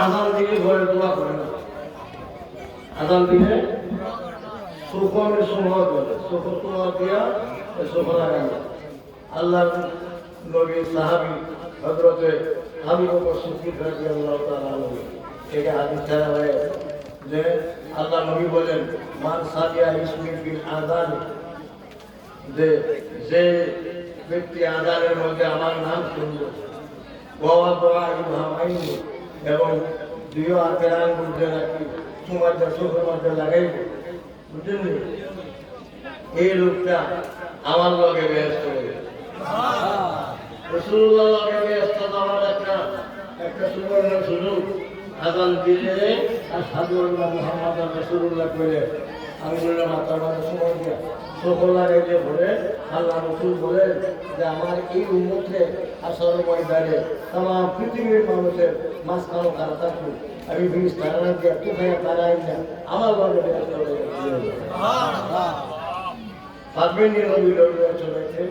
আজান দিলে ঘরে দোয়া করে না, আজান দিলে সুখমের সময় করে সুখ তোমার দিয়া সুখ লাগান আল্লাহ নবী সাহাবি হজরতে আবু বকর সিদ্দিক রাদিয়াল্লাহু তাআলা আনহু থেকে হাদিস ছাড়া হয় যে আল্লাহ নবী বলেন মান সাদিয়া ইসমি বিল আযান, যে যে ব্যক্তি আযানের মধ্যে আমার নাম শুনবে ওয়া দোয়া ইবহামাইনি এবং দুই হাতের আঙ্গুল দিয়ে রাখি তোমার চোখের মধ্যে লাগাইবে, বুঝলেন? এই লোকটা আমার লগে বেহেশত করে রাসূলুল্লাহ লগে বেহেশত যাওয়ার একটা সুবর্ণ সুযোগ। আযান দিলে আশহাদু আল্লা মুহাম্মাদার রাসূলুল্লাহ করে আঙ্গুলের মাথার মধ্যে সময় দিয়া চোখ লাগাইলে পরে আল্লাহ রাসূল বলেন যে আমার এই উম্মতে আসর ময়দানে তামাম পৃথিবীর মানুষের মাঝখানে তারা থাকবে, আমি ফিরিস্তারা দিয়ে তুফাইয়া তারাই না আমার লগে বেহেশত করে পারবেন নি নবী লগে চলেছে